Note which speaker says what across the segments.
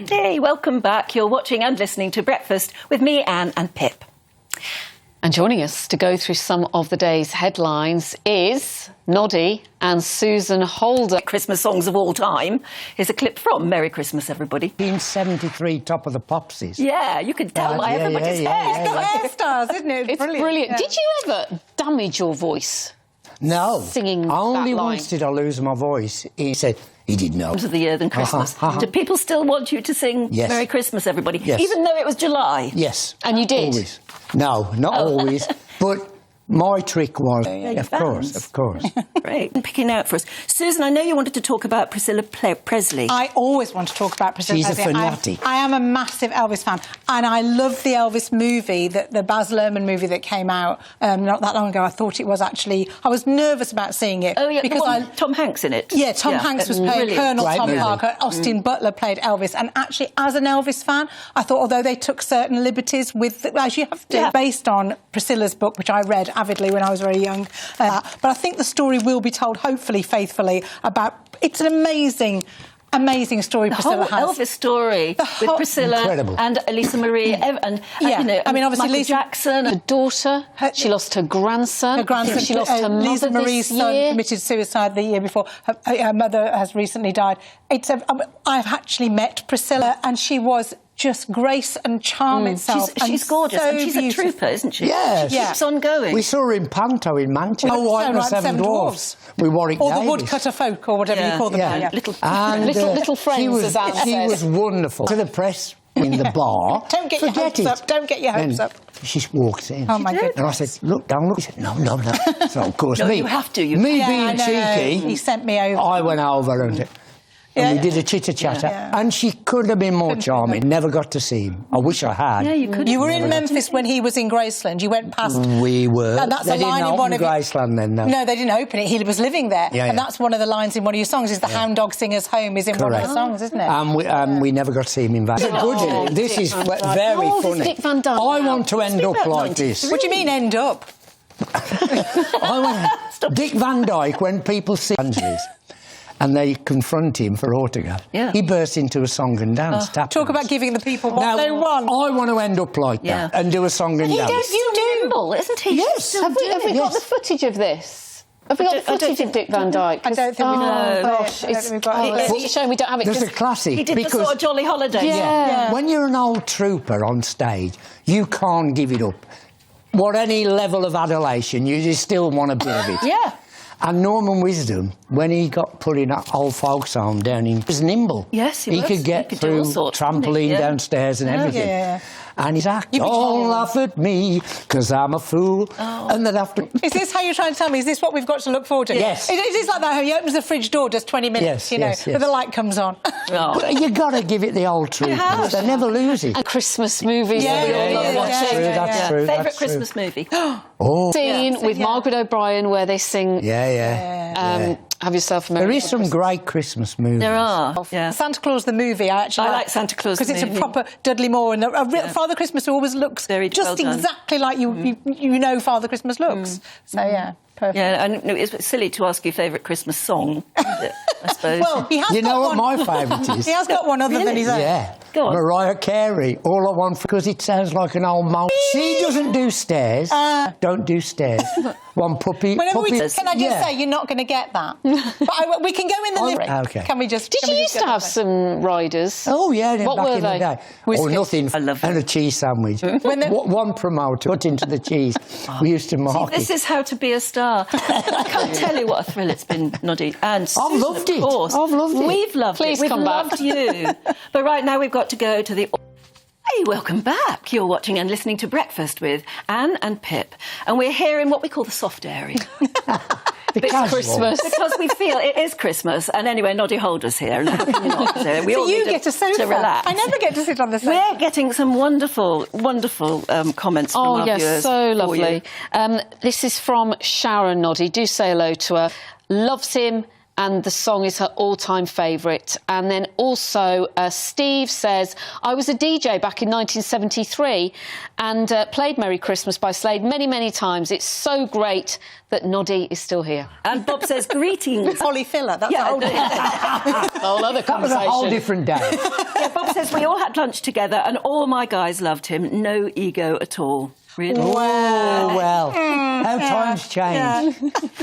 Speaker 1: Hey, welcome back. You're watching and listening to Breakfast with me, Anne and Pip.
Speaker 2: And joining us to go through some of the day's headlines is Noddy and Susan Holder.
Speaker 1: Christmas songs of all time. Here's a clip from Merry Christmas, everybody.
Speaker 3: 1973 Top of the Popsies.
Speaker 1: Yeah, you can tell by everybody's hair.
Speaker 4: It's got hairstyles, isn't it?
Speaker 2: It's brilliant. Did you ever damage your voice?
Speaker 3: No.
Speaker 2: Singing
Speaker 3: Only
Speaker 2: that line?
Speaker 3: once did I lose my voice. He said he didn't know.
Speaker 1: Of the year than Christmas. Do people still want you to sing
Speaker 3: Yes.
Speaker 1: Merry Christmas, everybody?
Speaker 3: Yes.
Speaker 1: Even though it was July?
Speaker 3: Yes.
Speaker 2: And you did?
Speaker 3: Always. No, not always. But my trick was, of
Speaker 1: fans.
Speaker 3: course.
Speaker 1: Great. Picking out for us. Susan, I know you wanted to talk about Priscilla Presley.
Speaker 4: I always want to talk about Priscilla
Speaker 3: She's a
Speaker 4: Presley.
Speaker 3: fanatic.
Speaker 4: I am a massive Elvis fan, and I love the Elvis movie, the Baz Luhrmann movie that came out not that long ago. I thought it was actually... I was nervous about seeing it.
Speaker 1: Oh, yeah,
Speaker 4: because
Speaker 1: Tom Hanks in it.
Speaker 4: Yeah, Tom Hanks was playing Colonel
Speaker 3: Great
Speaker 4: Tom
Speaker 3: movie.
Speaker 4: Parker. Austin Butler played Elvis. And actually, as an Elvis fan, I thought, although they took certain liberties with, as you have to, based on Priscilla's book, which I read avidly when I was very young. But I think the story will be told, hopefully, faithfully, about... It's an amazing story Priscilla has.
Speaker 1: The whole Elvis story with Priscilla
Speaker 3: Incredible.
Speaker 1: and Elisa Marie and
Speaker 4: Yeah.
Speaker 1: you know,
Speaker 4: I mean, obviously,
Speaker 1: Michael
Speaker 4: Lisa...
Speaker 1: Jackson.
Speaker 2: Her daughter, she lost her grandson.
Speaker 4: Her grandson,
Speaker 2: she lost her mother
Speaker 4: Lisa Marie's
Speaker 2: this
Speaker 4: son
Speaker 2: year.
Speaker 4: committed suicide the year before. Her mother has recently died. I've actually met Priscilla, and she was just grace and charm itself.
Speaker 1: She's gorgeous,
Speaker 4: so
Speaker 1: and she's
Speaker 4: beautiful.
Speaker 1: a trooper, isn't she?
Speaker 3: Yes.
Speaker 1: She keeps on going.
Speaker 3: We saw her in Panto in Manchester.
Speaker 4: Oh,
Speaker 3: White and the
Speaker 4: right,
Speaker 3: Seven Dwarfs. With Warwick
Speaker 4: Or the
Speaker 3: Davis.
Speaker 4: woodcutter folk, or whatever you call them.
Speaker 3: Yeah.
Speaker 1: Little
Speaker 2: Little friends, as Anne
Speaker 3: She
Speaker 2: says.
Speaker 3: was wonderful. To the press in the bar.
Speaker 4: Don't get your hopes up. Don't get your hopes up.
Speaker 3: She walks in.
Speaker 4: Oh, my goodness.
Speaker 3: And I said, look, don't look. She said, no. So, of course,
Speaker 1: No,
Speaker 3: me...
Speaker 1: you have to.
Speaker 3: Me
Speaker 4: Yeah, I
Speaker 3: being
Speaker 4: know.
Speaker 3: cheeky...
Speaker 4: He sent me over.
Speaker 3: I went over and we did a chitter-chatter.
Speaker 4: Yeah.
Speaker 3: And she could have been more charming. Never got to see him. I wish I had.
Speaker 1: Yeah, you could.
Speaker 4: You were in Memphis when he was in Graceland. You went past...
Speaker 3: We were.
Speaker 4: And that's
Speaker 3: They
Speaker 4: a line
Speaker 3: didn't
Speaker 4: in one
Speaker 3: open
Speaker 4: of
Speaker 3: Graceland then, though.
Speaker 4: No, they didn't open it. He was living there.
Speaker 3: Yeah,
Speaker 4: and
Speaker 3: yeah.
Speaker 4: that's one of the lines in one of your songs, is the Hound Dog Singer's Home is in one of the songs, isn't it?
Speaker 3: And we never got to see him in Van Dyke. This is very
Speaker 2: How old is
Speaker 3: funny.
Speaker 2: Dick Van Dyke
Speaker 3: I
Speaker 2: now?
Speaker 3: want to end up like this.
Speaker 4: What do you mean, end up?
Speaker 3: Dick Van Dyke, when people see Angeles and they confront him for autograph, he bursts into a song and dance.
Speaker 4: Talk about giving the people what they want.
Speaker 3: I want to end up like that and do a song and dance.
Speaker 1: You do, isn't he?
Speaker 3: Yes.
Speaker 2: Have we got the footage of this? Have we got the footage of Dick Van Dyke?
Speaker 4: I don't think we know.
Speaker 2: Gosh, it's a shame we don't have it.
Speaker 3: There's a
Speaker 2: 'cause
Speaker 3: classic.
Speaker 1: He did the sort of Jolly Holidays.
Speaker 2: Yeah.
Speaker 3: When you're an old trooper on stage, you can't give it up. What any level of adulation, you just still want a bit of it.
Speaker 1: Yeah.
Speaker 3: And Norman Wisdom, when he got put in that old folks home down in, he was nimble.
Speaker 1: Yes, he was.
Speaker 3: could get
Speaker 1: He could do all
Speaker 3: through
Speaker 1: sorts, couldn't he?
Speaker 3: trampoline
Speaker 1: Yeah.
Speaker 3: downstairs and everything.
Speaker 4: Yeah.
Speaker 3: And he's like, don't laugh at me, because I'm a fool. And then after...
Speaker 4: Is this how you're trying to tell me? Is this what we've got to look forward to?
Speaker 3: Yes.
Speaker 4: It is like that, how he opens the fridge door, does 20 minutes,
Speaker 3: Yes,
Speaker 4: but the light comes on.
Speaker 3: But you got to give it the old troopers. They never lose it.
Speaker 2: And Christmas movies that we all love watching.
Speaker 3: That's true.
Speaker 1: Favourite Christmas movie?
Speaker 2: Scene with Margaret O'Brien where they sing Have Yourself a Merry
Speaker 3: There is some
Speaker 2: Christmas.
Speaker 3: great Christmas movies.
Speaker 1: There are. Yeah.
Speaker 4: Santa Claus the movie, I
Speaker 1: like Santa Claus the
Speaker 4: because it's a
Speaker 1: movie.
Speaker 4: proper Dudley Moore, and Father Christmas always looks
Speaker 1: Very
Speaker 4: just
Speaker 1: well done.
Speaker 4: exactly like you know Father Christmas looks. So yeah, perfect.
Speaker 1: Yeah, and it's silly to ask your favourite Christmas song, I suppose.
Speaker 4: Well, he has
Speaker 3: You
Speaker 4: got
Speaker 3: know
Speaker 4: one.
Speaker 3: what my favourite is?
Speaker 4: He has got one other than his own.
Speaker 3: Yeah.
Speaker 1: Go on.
Speaker 3: Mariah Carey, All I Want, because it sounds like an old mount. She doesn't do stairs. Don't do stairs. One puppy.
Speaker 4: Whenever
Speaker 3: puppy.
Speaker 4: can I just say, you're not going to get that. But we can go in the lyric.
Speaker 3: Okay.
Speaker 4: Can we just...
Speaker 2: Did
Speaker 4: can
Speaker 2: you
Speaker 4: we
Speaker 2: used
Speaker 4: just
Speaker 2: to
Speaker 4: get
Speaker 2: have
Speaker 4: that?
Speaker 2: some riders?
Speaker 3: Oh, yeah,
Speaker 2: What
Speaker 3: back
Speaker 2: were
Speaker 3: in
Speaker 2: they?
Speaker 3: the day.
Speaker 4: Whiskers.
Speaker 3: Nothing.
Speaker 1: I love them.
Speaker 3: And a cheese sandwich. One promoter cut into the cheese. We used to mark
Speaker 1: This
Speaker 3: it.
Speaker 1: is how to be a star. I can't tell you what a thrill it's been, Noddy. And Susan,
Speaker 3: loved
Speaker 1: of
Speaker 3: it.
Speaker 1: course.
Speaker 3: I've loved it.
Speaker 1: We've loved
Speaker 2: Please
Speaker 1: it. We've
Speaker 2: come back.
Speaker 1: loved you. But right now we've got to go to the... Hey, welcome back. You're watching and listening to Breakfast with Anne and Pip. And we're here in what we call the soft area.
Speaker 2: It's Christmas.
Speaker 1: Because we feel it is Christmas. And anyway, Noddy Holder's here. And we all
Speaker 4: You
Speaker 1: need
Speaker 4: get a sofa.
Speaker 1: to relax.
Speaker 4: I never get to sit on the sofa.
Speaker 1: We're getting some wonderful, wonderful comments from our viewers.
Speaker 2: Oh, yes, so
Speaker 1: for you.
Speaker 2: lovely. This is from Sharon Noddy. Do say hello to her. Loves him, and the song is her all-time favourite. And then also Steve says, I was a DJ back in 1973 and played Merry Christmas by Slade many, many times. It's so great that Noddy is still here.
Speaker 1: And Bob says, greetings.
Speaker 4: Polly Filler, that's a whole different
Speaker 2: Whole other
Speaker 3: That was a
Speaker 2: conversation.
Speaker 3: whole different day.
Speaker 1: Bob says we all had lunch together and all my guys loved him. No ego at all. Really?
Speaker 3: Oh, well, how times change.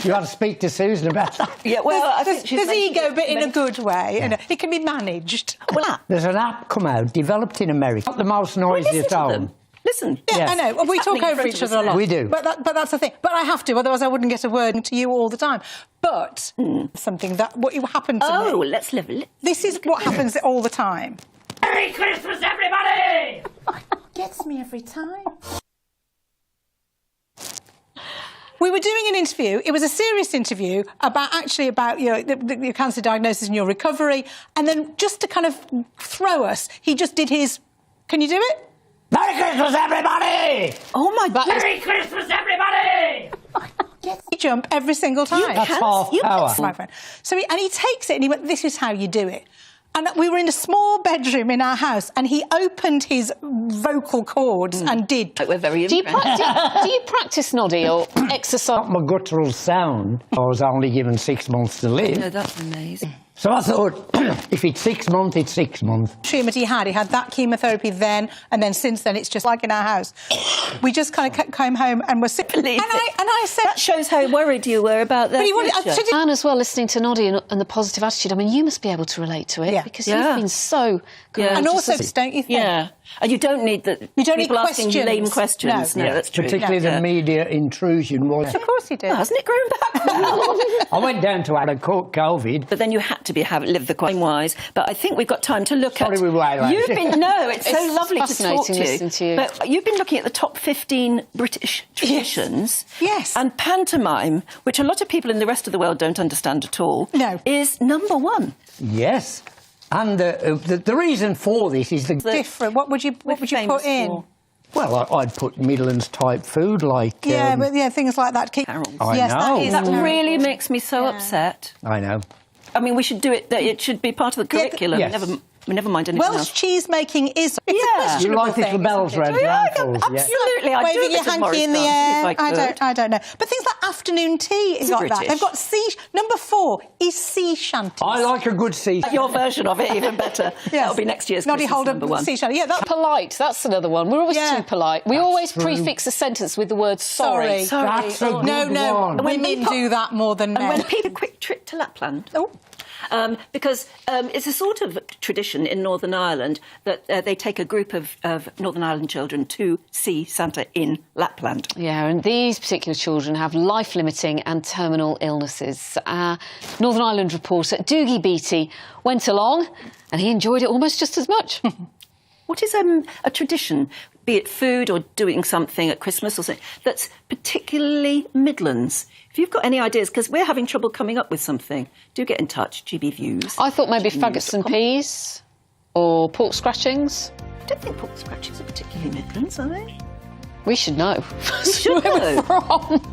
Speaker 3: You ought to speak to Susan about that.
Speaker 1: Yeah, well, I think
Speaker 4: there's ego, but in a good way. Yeah. It can be managed.
Speaker 1: Well,
Speaker 3: there's an app come out, developed in America. Not the most noisy at home.
Speaker 1: Listen.
Speaker 4: Yeah,
Speaker 3: Yes.
Speaker 4: I know. Well, we talk over each other a lot.
Speaker 3: We do.
Speaker 4: But that's the thing. But I have to, otherwise I wouldn't get a word to you all the time. But something that what happened to me.
Speaker 1: Oh, let's live it.
Speaker 4: This is what happens all the time.
Speaker 5: Merry Christmas, everybody!
Speaker 4: Gets me every time. We were doing an interview. It was a serious interview about your cancer diagnosis and your recovery. And then just to kind of throw us, he just did his. Can you do it?
Speaker 3: Merry Christmas, everybody!
Speaker 1: Oh my God!
Speaker 5: Merry Christmas, everybody!
Speaker 4: He jump every single time.
Speaker 3: That's half power.
Speaker 4: My friend. So he takes it and he went, "This is how you do it." And we were in a small bedroom in our house, and he opened his vocal cords and did.
Speaker 1: We're very
Speaker 2: Do you
Speaker 1: impressed.
Speaker 2: practice, Noddy, or exercise?
Speaker 3: My guttural sound. I was only given 6 months to live.
Speaker 1: No, that's amazing.
Speaker 3: So I thought, if it's 6 months, it's 6 months.
Speaker 4: Treatment he had that chemotherapy then, and then since then it's just like in our house. We just kind of came home and were sick. And I said
Speaker 1: that shows how worried you were about that.
Speaker 2: And as well, listening to Noddy and the positive attitude. I mean, you must be able to relate to it because you've been so courageous.
Speaker 4: And also, don't you think?
Speaker 1: Yeah. And you don't need the people asking you lame questions. No, that's true.
Speaker 3: Particularly the media intrusion was.
Speaker 4: Of course he did.
Speaker 1: Oh, hasn't it grown back?
Speaker 3: I went down to Adam caught COVID.
Speaker 1: But then you had to live the quite wise. But I think we've got time to look
Speaker 3: Sorry, we were late.
Speaker 1: You've been it's so lovely to talk
Speaker 2: listening to you.
Speaker 1: But you've been looking at the top 15 British traditions.
Speaker 4: Yes.
Speaker 1: And pantomime, which a lot of people in the rest of the world don't understand at all, is number one.
Speaker 3: Yes. And the reason for this is
Speaker 4: different. What would you put in?
Speaker 3: Well, I'd put Midlands type food like
Speaker 4: things like that.
Speaker 3: I know.
Speaker 1: That really makes me so upset.
Speaker 3: I know.
Speaker 1: I mean, we should do it. It should be part of the curriculum.
Speaker 3: Yes.
Speaker 1: Never mind anything
Speaker 4: Welsh
Speaker 1: else.
Speaker 4: cheese making is. It's a questionable
Speaker 3: You like
Speaker 4: thing,
Speaker 3: little bells round your ankles.
Speaker 1: Absolutely. I do
Speaker 4: waving your hanky in the air. I don't know. But things like afternoon tea is like that. They've got number 4 is sea shanties.
Speaker 3: I like a good sea.
Speaker 1: Your version of it even better. That'll be next year's
Speaker 4: Noddy
Speaker 1: Christmas
Speaker 4: hold
Speaker 1: number one.
Speaker 4: Sea shanty. Yeah, that's
Speaker 2: Polite, that's another one. We're always too polite. We always prefix a sentence with the word sorry.
Speaker 3: That's a good one.
Speaker 4: Women do that more than men.
Speaker 1: And when people quick trip to Lapland. Because it's a sort of tradition in Northern Ireland that they take a group of Northern Ireland children to see Santa in Lapland.
Speaker 2: Yeah, and these particular children have life-limiting and terminal illnesses. Our Northern Ireland reporter, Doogie Beattie, went along and he enjoyed it almost just as much.
Speaker 1: What is a tradition, be it food or doing something at Christmas or something, that's particularly Midlands? If you've got any ideas, because we're having trouble coming up with something, do get in touch, GB Views.
Speaker 2: I thought maybe faggots and peas or pork scratchings.
Speaker 1: I don't think pork scratchings are particularly Midlands, are they?
Speaker 2: We should know.
Speaker 1: We should know.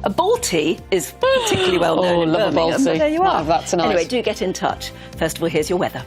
Speaker 1: A balti is particularly well known in
Speaker 2: love a
Speaker 1: Birmingham.
Speaker 2: balti.
Speaker 1: There you
Speaker 2: Might
Speaker 1: are.
Speaker 2: have that tonight.
Speaker 1: Anyway, do get in touch. First of all, here's your weather.